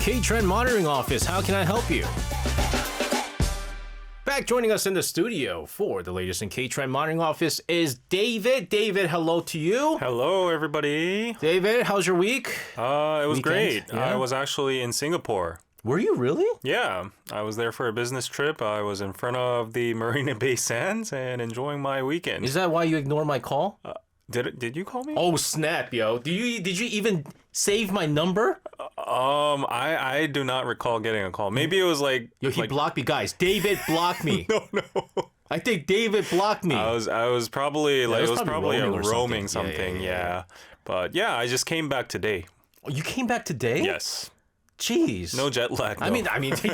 K-Trend Monitoring Office. How can I help you? Back joining us in the studio for the latest in K-Trend Monitoring Office is David. David, hello to you. Hello, everybody. David, how's your week? It was Weekend? great. Yeah. I was actually in Singapore. Were you really? Yeah, I was there for a business trip. I was in front of the Marina Bay Sands and enjoying my weekend. Is that why you ignored my call? Did you call me? Oh, snap, yo. Did you even save my number? I do not recall getting a call. Maybe it was like... Yo, he blocked me. Guys, David blocked me. No. I think David blocked me. I was probably like it it was was probably a roaming or roaming something. something. Yeah. But yeah, I just came back today. Oh, you came back today? Yes. Jeez. No jet lag. I though. mean,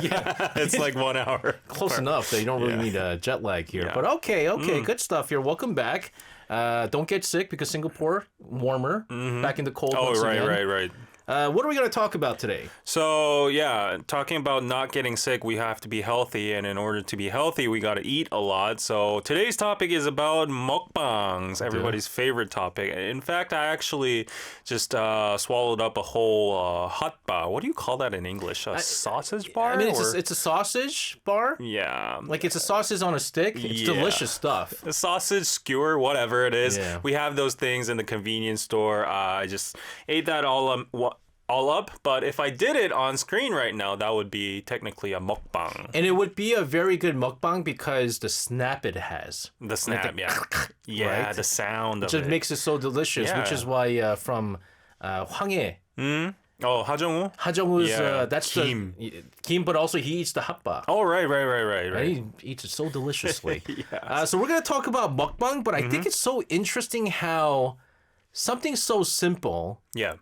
yeah. It's like 1 hour. Close enough that you don't really need a jet lag here. Yeah. But okay, good stuff here. Welcome back. Don't get sick because Singapore, warmer, back in the cold once again. Right. What are we going to talk about today? So, yeah, talking about not getting sick, we have to be healthy. And in order to be healthy, we got to eat a lot. So today's topic is about mukbangs, everybody's favorite topic. In fact, I actually just swallowed up a whole hot bar. What do you call that in English? A sausage bar? I mean, it's a sausage bar. Yeah. Like it's a sausage on a stick. It's delicious stuff. A sausage skewer, whatever it is. Yeah. We have those things in the convenience store. I just ate that all up, but if I did it on screen right now, that would be technically a mukbang. And it would be a very good mukbang because the snap it has. The snap, yeah, right? the sound of Just it. makes it so delicious, Yeah. which is why from Hwanghae, 하정우? Hajongwoo's, Yeah, that's Kim. Kim, but also he eats the hapba. Oh, right. He eats it so deliciously. So we're going to talk about mukbang, but I think it's so interesting how something so simple Yeah.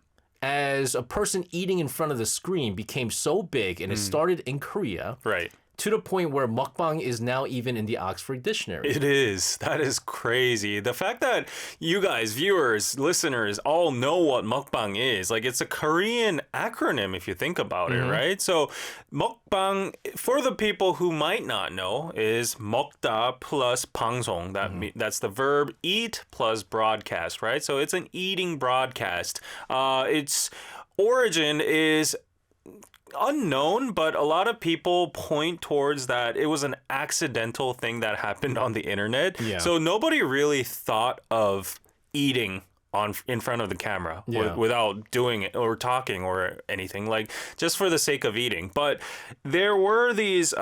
as a person eating in front of the screen became so big, and it started in Korea. Right. To the point where mukbang is now even in the Oxford Dictionary. It is. That is crazy. The fact that you guys, viewers, listeners, all know what mukbang is. Like, it's a Korean acronym if you think about it, right? So, mukbang, for the people who might not know, is 먹다 plus 방송. That's the verb eat plus broadcast, right? So, it's an eating broadcast. Its origin is unknown, but a lot of people point towards that it was an accidental thing that happened on the internet. Yeah. So nobody really thought of eating in front of the camera without doing it or talking or anything, like just for the sake of eating. But there were these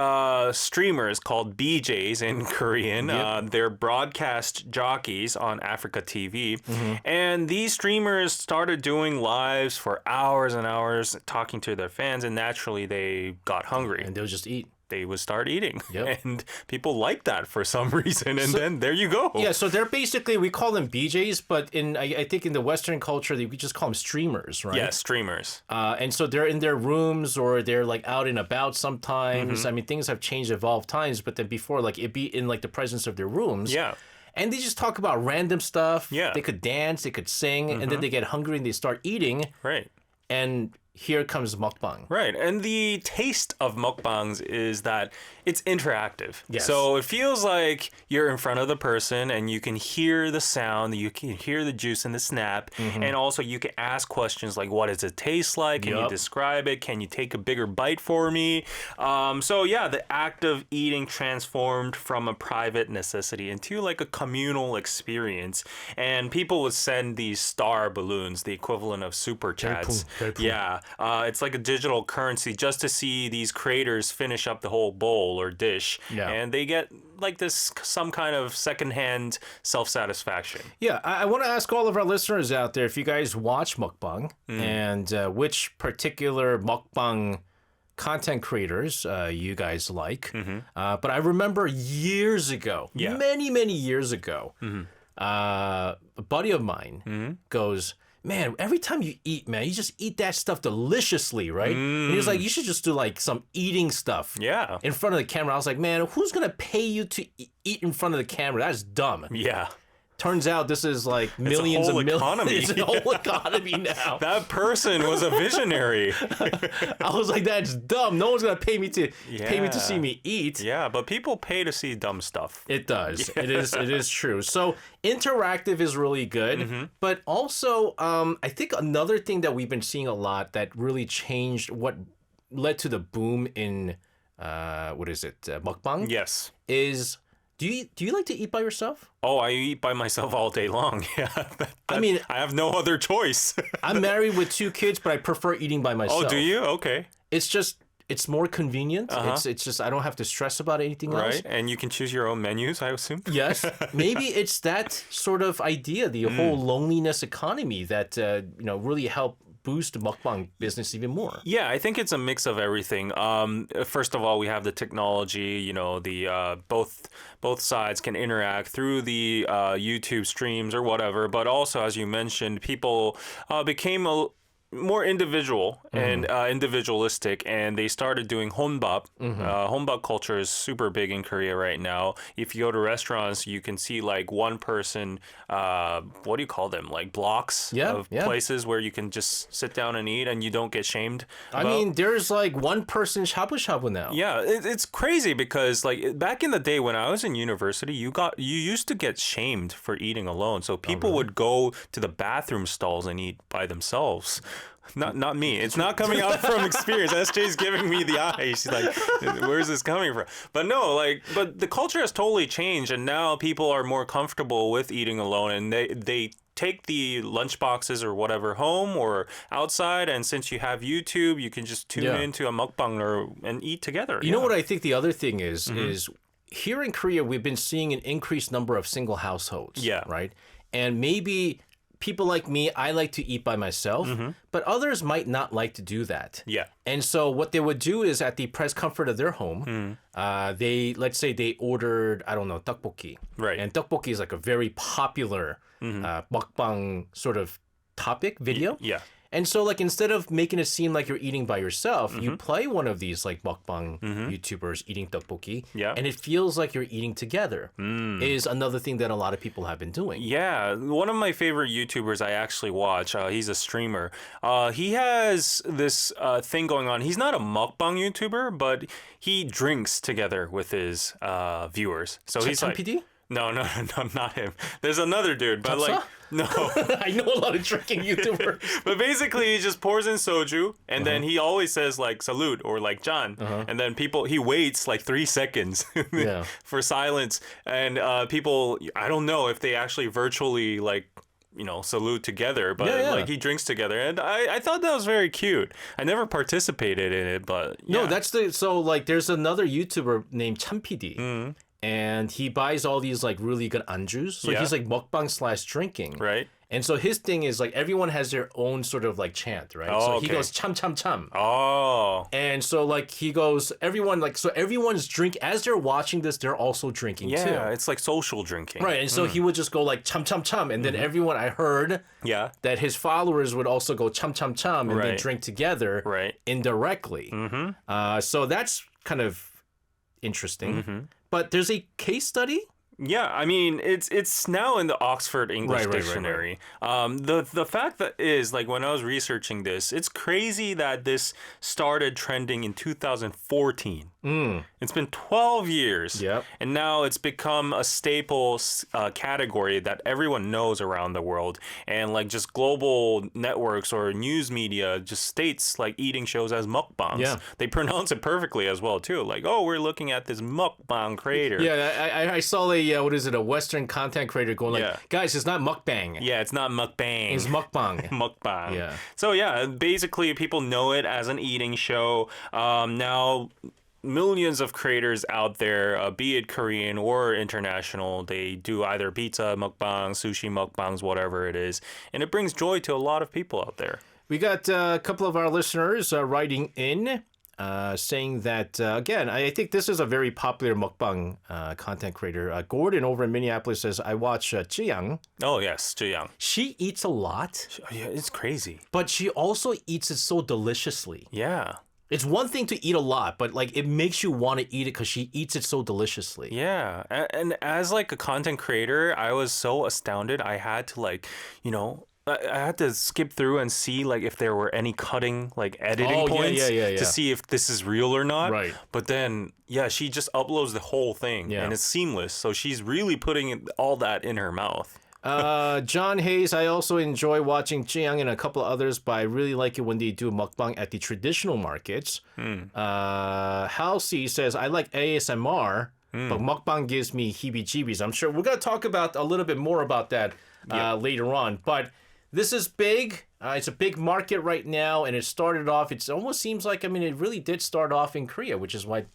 streamers called BJs in Korean. They're broadcast jockeys on Africa TV. And these streamers started doing lives for hours and hours talking to their fans, and naturally they got hungry. And they'll just eat. They would start eating. Yep. And people liked that for some reason. And then there you go. Yeah, so they're basically, we call them BJs, but I think in the Western culture, we just call them streamers, right? Yeah, streamers. And so they're in their rooms or they're like out and about sometimes. I mean, things have changed, evolved times, but then before, like it'd be in like the presence of their rooms. Yeah. And they just talk about random stuff. Yeah. They could dance, they could sing, and then they get hungry and they start eating. Right. And here comes mukbang. Right. And the taste of mukbangs is that it's interactive. Yes. So it feels like you're in front of the person and you can hear the sound, you can hear the juice and the snap. And also you can ask questions like, what does it taste like? Can you describe it? Can you take a bigger bite for me? So yeah, the act of eating transformed from a private necessity into like a communal experience. And people would send these star balloons, the equivalent of super chats. Yeah. It's like a digital currency just to see these creators finish up the whole bowl or dish. Yeah. And they get like this, some kind of secondhand self-satisfaction. Yeah, I want to ask all of our listeners out there if you guys watch mukbang and which particular mukbang content creators you guys like. But I remember years ago, many years ago, a buddy of mine goes, man, every time you eat, man, you just eat that stuff deliciously, right? And he was like, you should just do like some eating stuff in front of the camera. I was like, man, who's going to pay you to eat in front of the camera? That's dumb. Yeah. Turns out this is like millions of economy. It's a whole economy now. That person was a visionary. I was like, that's dumb. No one's gonna pay me to see me eat. Yeah, but people pay to see dumb stuff. It does. Yeah. It is true. So interactive is really good, but also I think another thing that we've been seeing a lot that really changed what led to the boom in mukbang? Yes. Is do you like to eat by yourself? Oh, I eat by myself all day long. Yeah. I mean, I have no other choice. I'm married with 2 kids, but I prefer eating by myself. Oh, do you? Okay. It's more convenient. It's just I don't have to stress about anything else. Right. And you can choose your own menus, I assume. Yes. Maybe it's that sort of idea, the whole loneliness economy that really helped boost the mukbang business even more. Yeah, I think it's a mix of everything. First of all, we have the technology. The both sides can interact through the YouTube streams or whatever. But also, as you mentioned, people became more individual and individualistic, and they started doing honbap. Honbap culture is super big in Korea right now. If you go to restaurants, you can see like one person, what do you call them? Like blocks of places where you can just sit down and eat and you don't get shamed. I mean, there's like one person shabu shabu now. Yeah, it's crazy because like back in the day when I was in university, you used to get shamed for eating alone. So people would go to the bathroom stalls and eat by themselves. Not me. It's not coming out from experience. SJ's giving me the eye. She's like, where's this coming from? But no, but the culture has totally changed, and now people are more comfortable with eating alone, and they take the lunch boxes or whatever home or outside, and since you have YouTube, you can just tune into a mukbang and eat together. You know what I think the other thing is here in Korea, we've been seeing an increased number of single households. Yeah. Right? And maybe people like me, I like to eat by myself, but others might not like to do that. Yeah. And so what they would do is at the press comfort of their home, let's say they ordered, I don't know, tteokbokki. Right. And tteokbokki is like a very popular mukbang sort of topic video. Yeah. And so like instead of making it seem like you're eating by yourself, you play one of these like mukbang YouTubers eating tteokbokki, and it feels like you're eating together. Is another thing that a lot of people have been doing. Yeah, one of my favorite YouTubers I actually watch, he's a streamer. He has this thing going on. He's not a mukbang YouTuber, but he drinks together with his viewers. So he's like, PD? No, not him. There's another dude, but like, no. I know a lot of drinking YouTubers. But basically, he just pours in soju, and then he always says like "salute" or like "John," and then he waits like 3 seconds for silence, and people, I don't know if they actually virtually like, salute together, but like he drinks together, and I thought that was very cute. I never participated in it, but no, so like there's another YouTuber named Champidi. And he buys all these like really good anjus. So he's like mukbang / drinking. Right. And so his thing is like everyone has their own sort of like chant, right? Oh, so he goes cham cham cham. Oh. And so like he goes, everyone's drink as they're watching this, they're also drinking too. Yeah, it's like social drinking. Right. And so he would just go like cham cham cham, and then everyone, I heard that his followers would also go cham cham cham and then drink together indirectly. So that's kind of interesting. But there's a case study. Yeah, I mean, it's now in the Oxford English Dictionary. The fact that is, like, when I was researching this, it's crazy that this started trending in 2014. It's been 12 years. Yep. And now it's become a staple category that everyone knows around the world. And, like, just global networks or news media just states, like, eating shows as mukbangs. Yeah. They pronounce it perfectly as well, too. Like, oh, we're looking at this mukbang creator. Yeah, I saw a Western content creator going like, guys, it's not mukbang. Yeah, it's not mukbang. It's mukbang. Mukbang. Yeah. So yeah, basically people know it as an eating show. Now, millions of creators out there, be it Korean or international, they do either pizza mukbang, sushi mukbangs, whatever it is. And it brings joy to a lot of people out there. We got a couple of our listeners writing in. Saying that, again, I think this is a very popular mukbang content creator. Gordon over in Minneapolis says, I watch Zhiyang. Oh, yes, Zhiyang. She eats a lot. Yeah, it's crazy. But she also eats it so deliciously. Yeah. It's one thing to eat a lot, but like it makes you want to eat it because she eats it so deliciously. Yeah. And as like a content creator, I was so astounded. I had to I had to skip through and see like if there were any cutting, like editing points to see if this is real or not. Right. But then, she just uploads the whole thing and it's seamless. So she's really putting all that in her mouth. John Hayes, I also enjoy watching Jiang and a couple of others, but I really like it when they do mukbang at the traditional markets. Halsey says, I like ASMR, but mukbang gives me heebie-jeebies. I'm sure we're going to talk about a little bit more about that later on. But this is big. It's a big market right now, and it started off, it almost seems like, it really did start off in Korea, which is why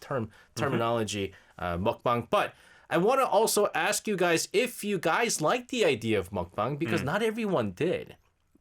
terminology, mukbang. But I want to also ask you guys if you guys like the idea of mukbang, because not everyone did.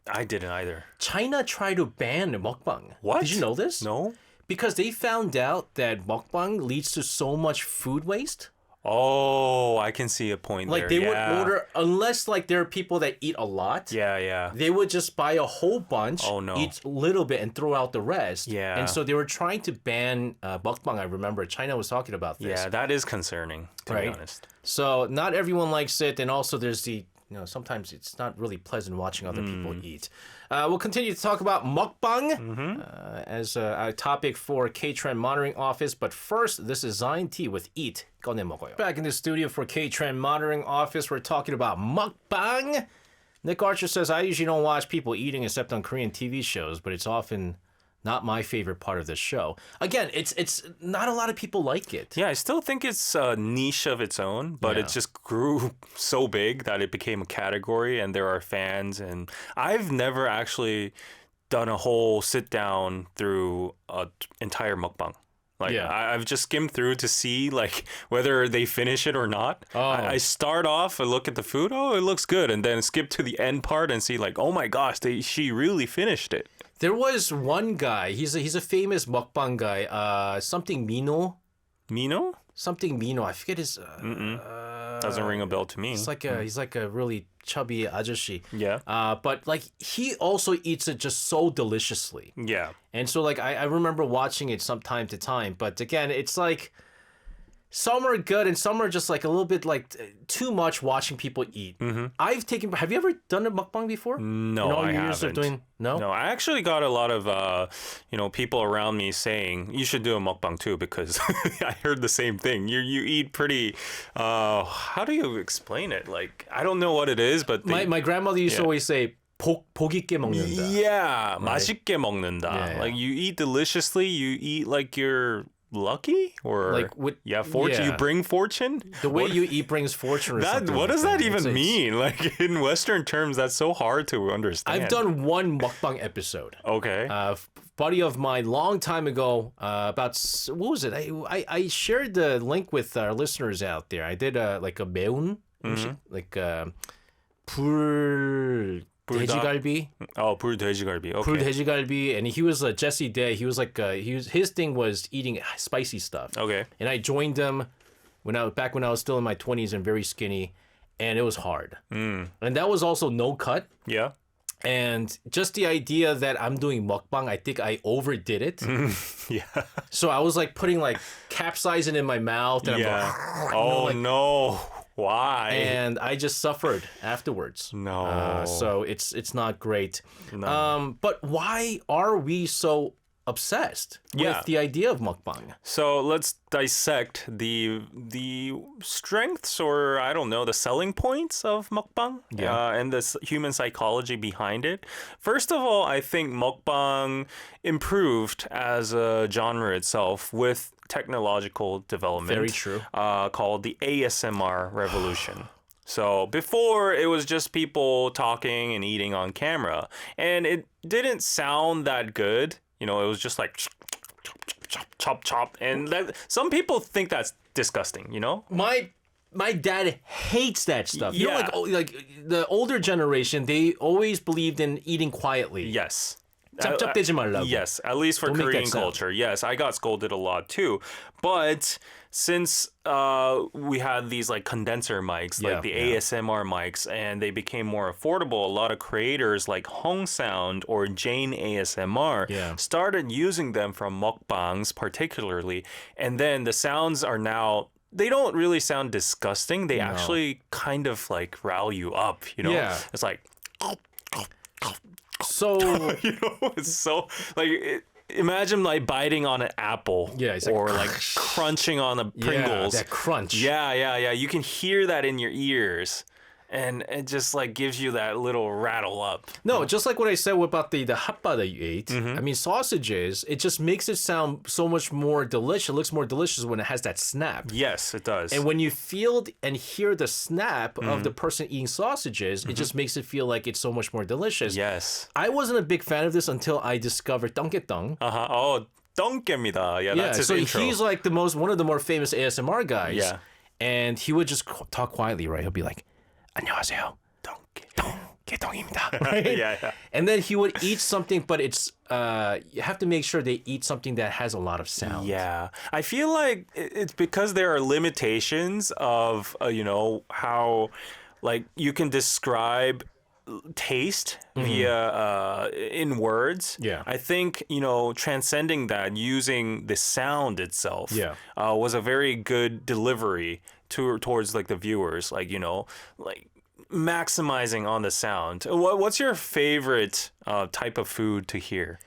I didn't either. China tried to ban mukbang. What? Did you know this? No. Because they found out that mukbang leads to so much food waste. Oh, I can see a point there. Like they would order, unless like there are people that eat a lot. Yeah. They would just buy a whole bunch, eat a little bit, and throw out the rest. Yeah. And so they were trying to ban mukbang. I remember China was talking about this. Yeah, that is concerning, to be honest. So not everyone likes it, and also there's the, sometimes it's not really pleasant watching other people eat. We'll continue to talk about mukbang as a topic for K-Trend Monitoring Office. But first, this is Zion T with Eat. 꺼내 먹어요. Back in the studio for K-Trend Monitoring Office, we're talking about mukbang. Nick Archer says, I usually don't watch people eating except on Korean TV shows, but it's often not my favorite part of the show. Again, it's not a lot of people like it. Yeah, I still think it's a niche of its own, but it just grew so big that it became a category and there are fans. And I've never actually done a whole sit down through an entire mukbang. Like I've just skimmed through to see like whether they finish it or not. I start off, I look at the food, it looks good, and then skip to the end part and see like, oh my gosh, she really finished it. There was one guy. He's a famous mukbang guy. Something Mino. Mino? Something Mino. I forget his. Doesn't ring a bell to me. He's like a really chubby ajoshi. Yeah. But like he also eats it just so deliciously. Yeah. And so like I remember watching it from time to time. But again, it's like some are good and some are just like a little bit like too much watching people eat. Have you ever done a mukbang before? No, in all I your years haven't. Of doing, no? No, I actually got a lot of people around me saying you should do a mukbang too, because I heard the same thing. You eat pretty. How do you explain it? Like I don't know what it is, but my grandmother used to always say 복 있게 먹는다. Yeah, 맛있게 먹는다. Yeah. Like you eat deliciously. You eat like you're lucky, or like fortune. You bring fortune. The way you eat brings fortune. Or something what does like that even mean? Like in Western terms, that's so hard to understand. I've done one mukbang episode. Okay. Buddy of mine, long time ago, about what was it? I shared the link with our listeners out there. I did like a 매운, like 불. 돼지갈비. Oh, 불돼지갈비. Okay. 불돼지갈비, and he was Jesse Day. He was like his thing was eating spicy stuff. Okay. And I joined him when I was still in my 20s and very skinny, and it was hard. And that was also no cut. Yeah. And just the idea that I'm doing mukbang, I think I overdid it. Yeah. So I was like putting like capsaicin in my mouth. And I'm like, no. Why? And I just suffered afterwards. No. So it's not great. No. But why are we so obsessed with the idea of mukbang? So let's dissect the strengths, or I don't know, the selling points of mukbang and the human psychology behind it. First of all, I think mukbang improved as a genre itself with technological development. Very true. Called the ASMR revolution. So before, it was just people talking and eating on camera, and it didn't sound that good. It was just like chop, chop. And some people think that's disgusting, My dad hates that stuff. Yeah. Like the older generation, they always believed in eating quietly. Yes. 짭짭대지 말라고. Yes, at least for Don't make Korean that sound. culture. Yes, I got scolded a lot too. But since we had these like condenser mics, like the ASMR mics, and they became more affordable, a lot of creators like Hong Sound or Jane ASMR started using them from mukbangs particularly. And then the sounds are now, they don't really sound disgusting. They actually kind of like rile you up, Yeah. It's like... So it's so like imagine like biting on an apple, or like crunching on a Pringles. That crunch. Yeah. You can hear that in your ears, And it just like gives you that little rattle up. No, just like what I said about the hatba that you ate. I mean, sausages, it just makes it sound so much more delicious. It looks more delicious when it has that snap. Yes, it does. And when you feel and hear the snap of the person eating sausages, it just makes it feel like it's so much more delicious. Yes. I wasn't a big fan of this until I discovered 떡get떡. Oh, 똥개입니다. Yeah, that's his so intro. he's like one of the more famous ASMR guys. Yeah. And he would just talk quietly, right? He'll be like, 안녕하세요. 똥개똥입니다. Right? Yeah. And then he would eat something, but it's you have to make sure they eat something that has a lot of sound. Yeah. I feel like it's because there are limitations of, how like you can describe taste via in words. Yeah. I think, transcending that using the sound itself was a very good delivery towards like the viewers, like maximizing on the sound. What's your favorite type of food to hear?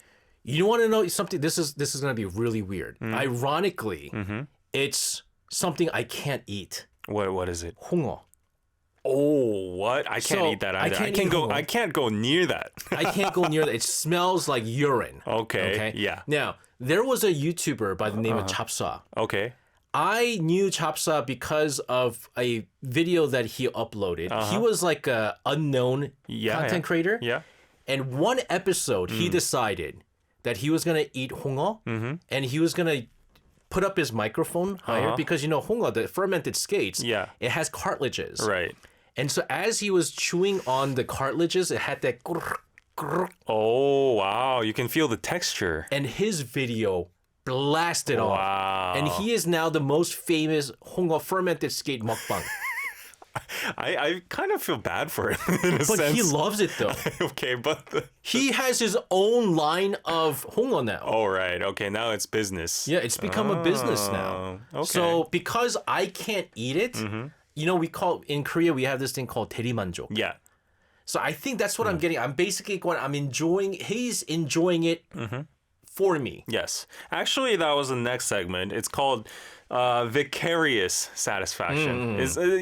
You want to know something? This is going to be really weird. Ironically, it's something I can't eat. What is it? 홍어. Oh, what? I can't eat that either. I can't go near that. I can't go near that. It smells like urine. Okay. Yeah. Now, there was a YouTuber by the name of Chapsa. Okay. I knew Chapsa because of a video that he uploaded. He was like a unknown content creator. Yeah. And one episode, he decided that he was going to eat 홍어 and he was going to put up his microphone higher because, 홍어, the fermented skates, it has cartilages. Right. And so as he was chewing on the cartilages, it had that Oh, wow. You can feel the texture. and his video blasted off. Wow. And he is now the most famous 홍어 fermented skate mukbang. I kind of feel bad for him in a But sense. he loves it though. Okay, but... He has his own line of 홍어 now. Oh, right. Okay, now it's business. Yeah, it's become a business now. Okay. So because I can't eat it, in Korea, we have this thing called 대리만족. Yeah. So I think that's what I'm getting. I'm basically he's enjoying it for me. Yes. Actually, that was the next segment. It's called vicarious satisfaction.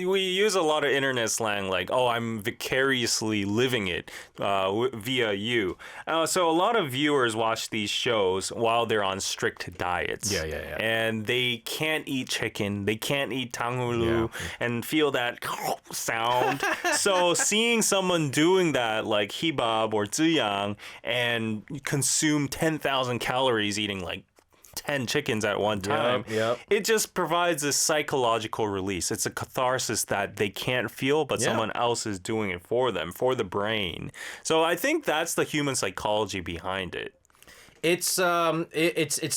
We use a lot of internet slang like, oh, I'm vicariously living it via you. So a lot of viewers watch these shows while they're on strict diets. Yeah. And they can't eat chicken. They can't eat tanghulu and feel that sound. So seeing someone doing that like hibab or ziyang and consume 10,000 calories eating like 10 chickens at one time. Yep. It just provides a psychological release. It's a catharsis that they can't feel, but someone else is doing it for them, for the brain. So I think that's the human psychology behind it. It's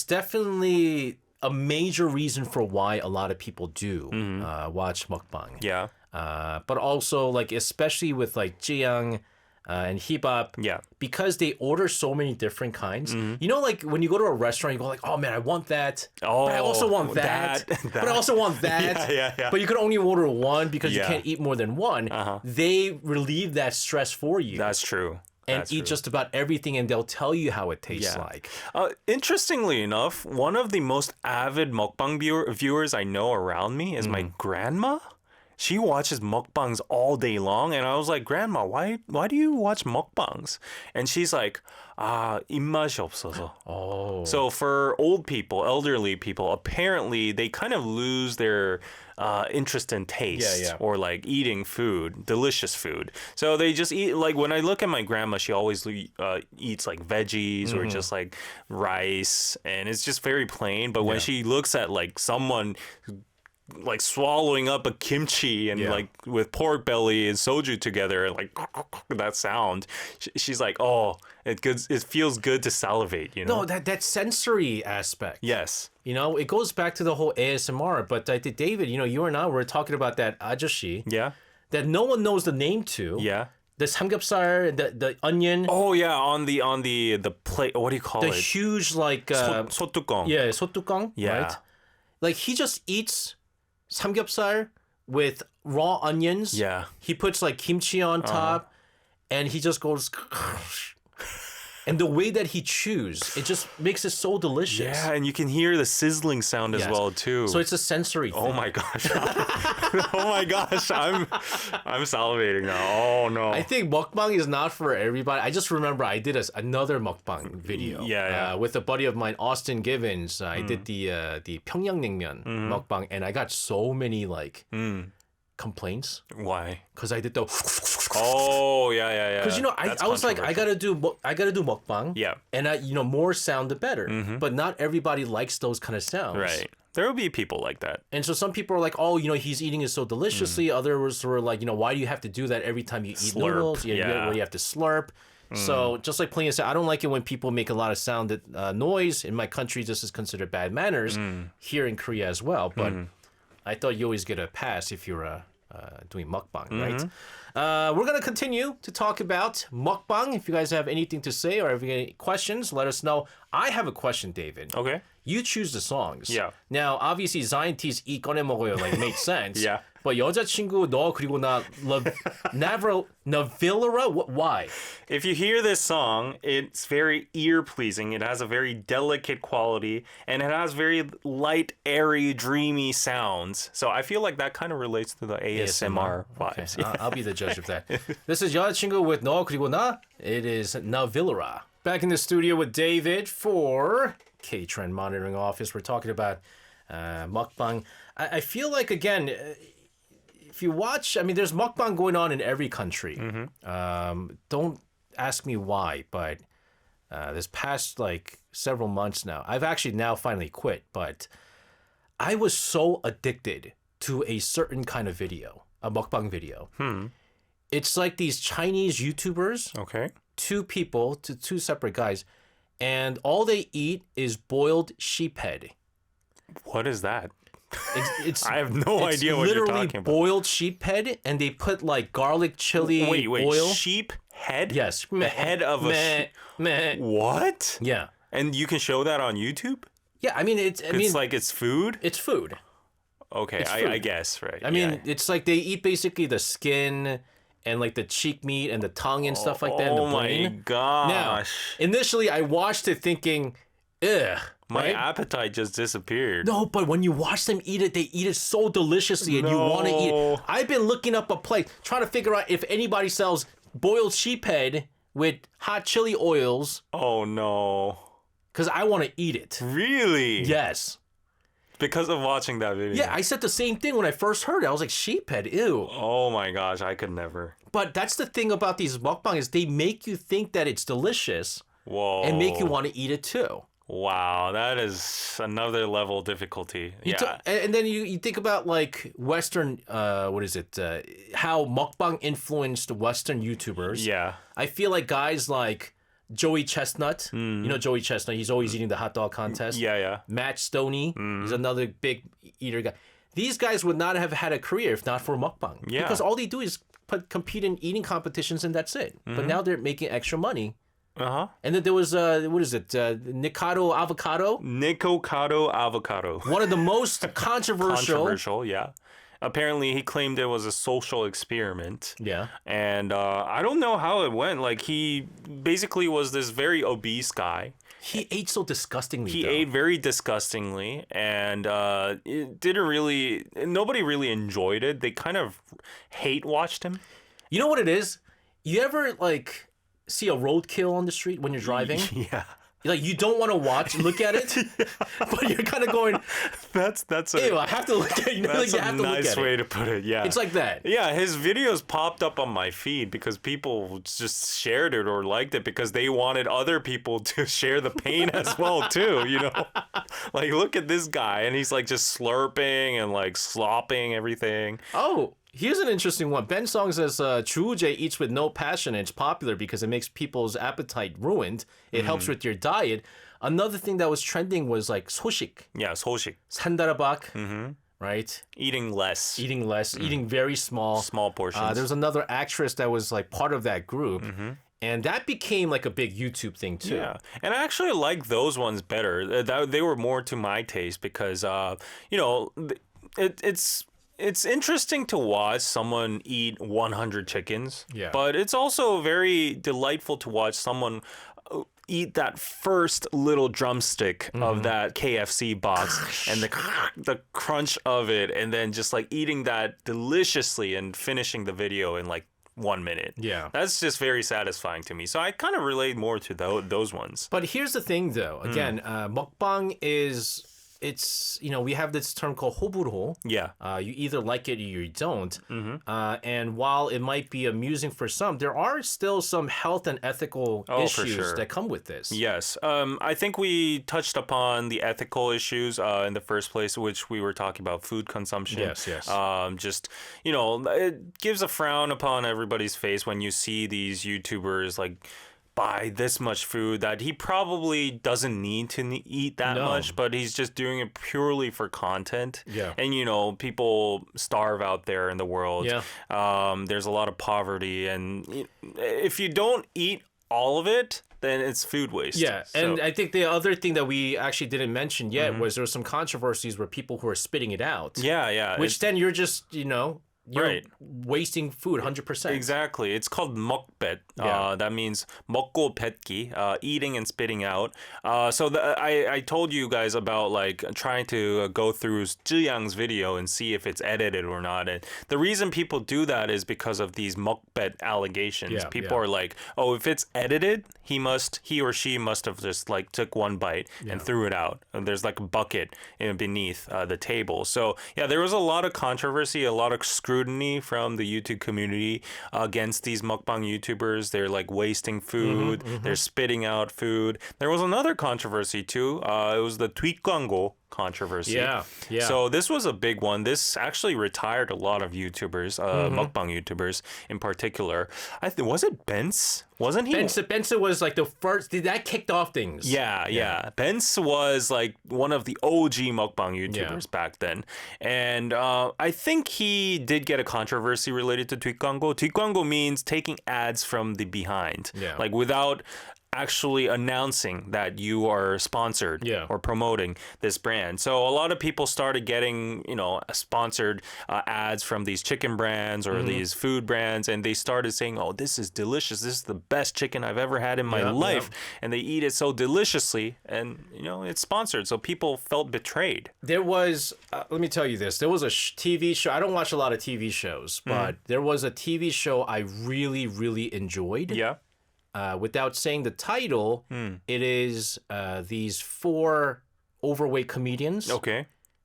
definitely a major reason for why a lot of people do watch mukbang. Yeah. But also like especially with like jiyang and hibab, because they order so many different kinds. Like when you go to a restaurant, you go like, oh man, I want that, but I also want that, but I also want that. Yeah. But you could only order one because you can't eat more than one. They relieve that stress for you. That's true. And eat just about everything, and they'll tell you how it tastes like. Interestingly enough, one of the most avid mukbang viewers I know around me is my grandma. She watches mukbangs all day long, and I was like, Grandma, why do you watch mukbangs? And she's like, 입맛이 없어서. Oh. So for old people, elderly people, apparently they kind of lose their interest in taste or like eating food, delicious food. So they just eat, like when I look at my grandma, she always eats like veggies or just like rice, and it's just very plain. But when she looks at like someone like swallowing up a kimchi and like with pork belly and soju together, like that sound, she's like, oh, it feels good to salivate, No, that sensory aspect. Yes. It goes back to the whole ASMR. But I think, David, you and I were talking about that 아저씨. Yeah. That no one knows the name to. Yeah. The samgyeopsal, the onion. Oh yeah, on the plate. What do you call it? The huge like 소뚜껑. Yeah, 소뚜껑. Yeah. Right? Like he just eats samgyeopsal with raw onions. Yeah. He puts like kimchi on top, and he just goes. And the way that he chews, it just makes it so delicious. Yeah, and you can hear the sizzling sound as well too. So it's a sensory thing. Oh my gosh. Oh my gosh. I'm salivating now. Oh no. I think mukbang is not for everybody. I just remember I did another mukbang video. With a buddy of mine, Austin Givens. I did the 평양냉면 mukbang, and I got so many complaints. Why? Because I did the. Oh yeah. Because I was like, I gotta do mukbang. Yeah. And more sound the better. But not everybody likes those kind of sounds. Right. There will be people like that. And so some people are like, oh, he's eating it so deliciously. Others were like, why do you have to do that every time you eat noodles? Where you have to slurp. So just like Pliny said, I don't like it when people make a lot of sound noise. In my country, this is considered bad manners. Here in Korea as well. But I thought you always get a pass if you're doing mukbang, right? We're going to continue to talk about mukbang. If you guys have anything to say or if you have any questions, let us know. I have a question, David. Okay. You choose the songs. Yeah. Now, obviously, Zion T's 이 꺼내 먹어요 made sense. Yeah. But 여자친구 너 그리고 나 Navillera? Why? If you hear this song, it's very ear-pleasing. It has a very delicate quality, and it has very light, airy, dreamy sounds. So I feel like that kind of relates to the ASMR vibes. Okay. I'll be the judge of that. This is 여자친구 with 너 그리고 나. It is Navillera. Back in the studio with David for K-Trend Monitoring Office. We're talking about mukbang. I feel like, again, if you watch, there's mukbang going on in every country. Don't ask me why, but this past several months now, I've actually now finally quit, but I was so addicted to a certain kind of video, a mukbang video. It's like these Chinese YouTubers, Okay. two separate guys, and all they eat is boiled sheep head. What is that? It's I have no idea what you're talking about. Literally boiled sheep head, and they put garlic, chili, oil. Sheep head? Yes. The head of a sheep. What? Yeah. And you can show that on YouTube? Yeah, It's like it's food? it's food. Okay, it's food. I guess, right. It's like they eat basically the skin and the cheek meat and the tongue and stuff like that. And the brain. Oh my gosh. Now, initially I watched it thinking, ugh. My right? appetite just disappeared. No, but when you watch them eat it, they eat it so deliciously and you want to eat it. I've been looking up a place, trying to figure out if anybody sells boiled sheep head with hot chili oils. Oh no. Because I want to eat it. Really? Yes. Because of watching that video? Yeah, I said the same thing when I first heard it. I was like, sheep head, ew. Oh my gosh, I could never. But that's the thing about these mukbang is they make you think that it's delicious. Whoa. And make you want to eat it too. Wow, that is another level of difficulty. And then you think about Western, how mukbang influenced Western YouTubers. Yeah. I feel like guys like Joey Chestnut. You know Joey Chestnut, he's always eating the hot dog contest. Yeah. Matt Stoney, he's another big eater guy. These guys would not have had a career if not for mukbang. Yeah. Because all they do is compete in eating competitions and that's it. But now they're making extra money. Uh-huh. And then there was, Nikado Avocado? Nikocado avocado. One of the most Controversial, yeah. Apparently, he claimed it was a social experiment. Yeah. And I don't know how it went. He basically was this very obese guy. He ate so disgustingly. He ate very disgustingly, and it didn't really. Nobody really enjoyed it. They kind of hate watched him. You know what it is? You ever see a roadkill on the street when you're driving? Yeah. You don't want to look at it, but you're kind of going. That's Ew, I have to look at it. That's you have a to look nice at way it. to put it. Yeah. It's like that. Yeah, his videos popped up on my feed because people just shared it or liked it because they wanted other people to share the pain as well too. Look at this guy and he's just slurping and slopping everything. Oh. Here's an interesting one. Ben Song says, 주우재 eats with no passion and it's popular because it makes people's appetite ruined. It helps with your diet. Another thing that was trending was 소식. Yeah, 소식. 산다라박, right? Eating less. Eating very small. Small portions. There was another actress that was part of that group. And that became a big YouTube thing too. Yeah, and I actually like those ones better. They were more to my taste because, it's interesting to watch someone eat 100 chickens. Yeah. But it's also very delightful to watch someone eat that first little drumstick of that KFC box and the crunch of it, and then just like eating that deliciously and finishing the video in like 1 minute. Yeah. That's just very satisfying to me. So I kind of relate more to those ones. But here's the thing, though. Again, mukbang is... It's, we have this term called 호불호. Yeah. You either like it or you don't. And while it might be amusing for some, there are still some health and ethical issues that come with this. Yes. I think we touched upon the ethical issues in the first place, which we were talking about food consumption. Yes. Just, it gives a frown upon everybody's face when you see these YouTubers like buy this much food that he probably doesn't need to eat that much, but he's just doing it purely for content. Yeah. And, people starve out there in the world. Yeah. There's a lot of poverty. And if you don't eat all of it, then it's food waste. Yeah, and I think the other thing that we actually didn't mention yet was there were some controversies where people who are spitting it out. Yeah. Which then you're just, you're Right. wasting food 100%. Exactly. It's called mukbet. Yeah. That means 먹고 뱉기, eating and spitting out. So I told you guys about like trying to go through Zhiyang's video and see if it's edited or not. And the reason people do that is because of these mukbet allegations. Yeah, People are like, oh, if it's edited, he or she must have just like took one bite and threw it out. And there's like a bucket beneath the table. So yeah, there was a lot of controversy, a lot of scrutiny from the YouTube community against these mukbang YouTubers. They're like wasting food. They're spitting out food. There was another controversy too. It was the tweet 광고 controversy. Yeah. So this was a big one. This actually retired a lot of YouTubers, mukbang YouTubers in particular. Was it Benz? Wasn't he? Benson was like the first, that kicked off things. Yeah. Benz was like one of the OG mukbang YouTubers back then. And I think he did get a controversy related to 뒷광고. 뒷광고 means taking ads from the behind. Yeah. Like without actually announcing that you are sponsored or promoting this brand. So a lot of people started getting, sponsored ads from these chicken brands or these food brands, and they started saying, oh, this is delicious. This is the best chicken I've ever had in my life. And they eat it so deliciously, and, it's sponsored. So people felt betrayed. There was, let me tell you this, there was a TV show. I don't watch a lot of TV shows, but there was a TV show I really, really enjoyed. Yeah. Without saying the title, it is these 4 overweight comedians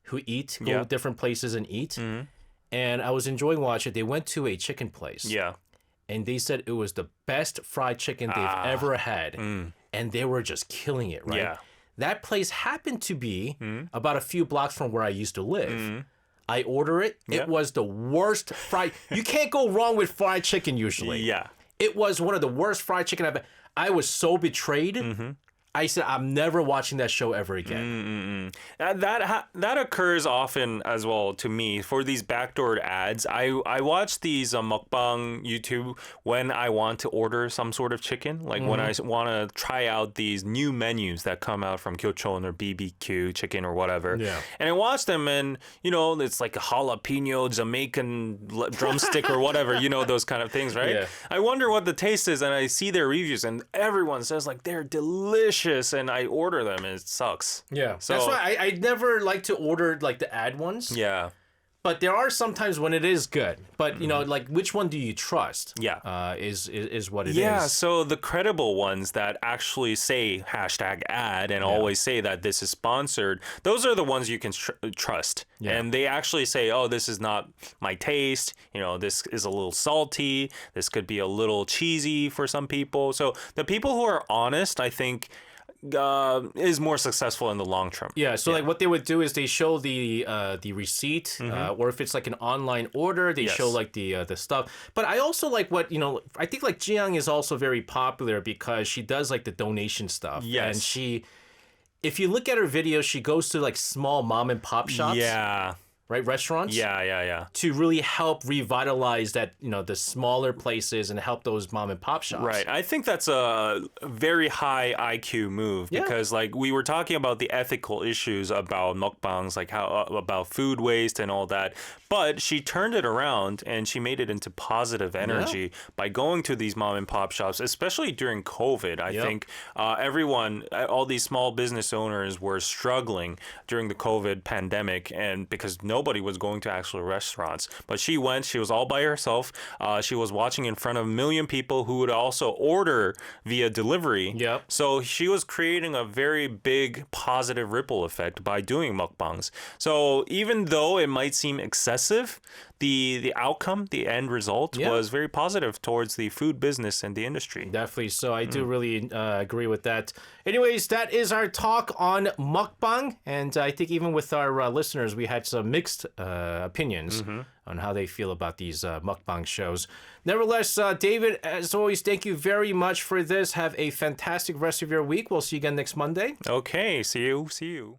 who go different places and eat. And I was enjoying watching it. They went to a chicken place. Yeah. And they said it was the best fried chicken they've ever had. And they were just killing it, right? Yeah. That place happened to be about a few blocks from where I used to live. I order it. It was the worst fried... You can't go wrong with fried chicken usually. Yeah. It was one of the worst fried chicken I've... I was so betrayed. I said, I'm never watching that show ever again. That occurs often as well to me for these backdoor ads. I watch these mukbang YouTube when I want to order some sort of chicken, like when I want to try out these new menus that come out from Gyeocheon or BBQ chicken or whatever. Yeah. And I watch them, and it's like a jalapeno Jamaican drumstick or whatever, those kind of things, right? Yeah. I wonder what the taste is, and I see their reviews, and everyone says like they're delicious. And I order them, and it sucks. Yeah. So, that's why I never like to order like the ad ones. Yeah. But there are some times when it is good. But, like which one do you trust? Yeah. Is what it is. Yeah, so the credible ones that actually say #ad and always say that this is sponsored, those are the ones you can trust. Yeah. And they actually say, oh, this is not my taste. This is a little salty. This could be a little cheesy for some people. So the people who are honest, I think, is more successful in the long term. Yeah, so like what they would do is they show the receipt, or if it's like an online order, they show like the stuff. But I also like what I think like Jiang is also very popular because she does like the donation stuff. Yes, and if you look at her videos, she goes to like small mom and pop shops. Yeah. Right, restaurants. Yeah. To really help revitalize that, the smaller places and help those mom and pop shops. Right. I think that's a very high IQ move because, like, we were talking about the ethical issues about mukbangs, like how about food waste and all that. But she turned it around and she made it into positive energy by going to these mom and pop shops, especially during COVID. I think everyone, all these small business owners were struggling during the COVID pandemic, and because nobody was going to actual restaurants. But she went, she was all by herself. She was watching in front of a million people who would also order via delivery. Yep. So she was creating a very big positive ripple effect by doing mukbangs. So even though it might seem excessive, the outcome, the end result was very positive towards the food business and the industry. Definitely. So I do really agree with that. Anyways, that is our talk on mukbang. And I think even with our listeners, we had some mixed opinions on how they feel about these mukbang shows. Nevertheless, David, as always, thank you very much for this. Have a fantastic rest of your week. We'll see you again next Monday. Okay, see you.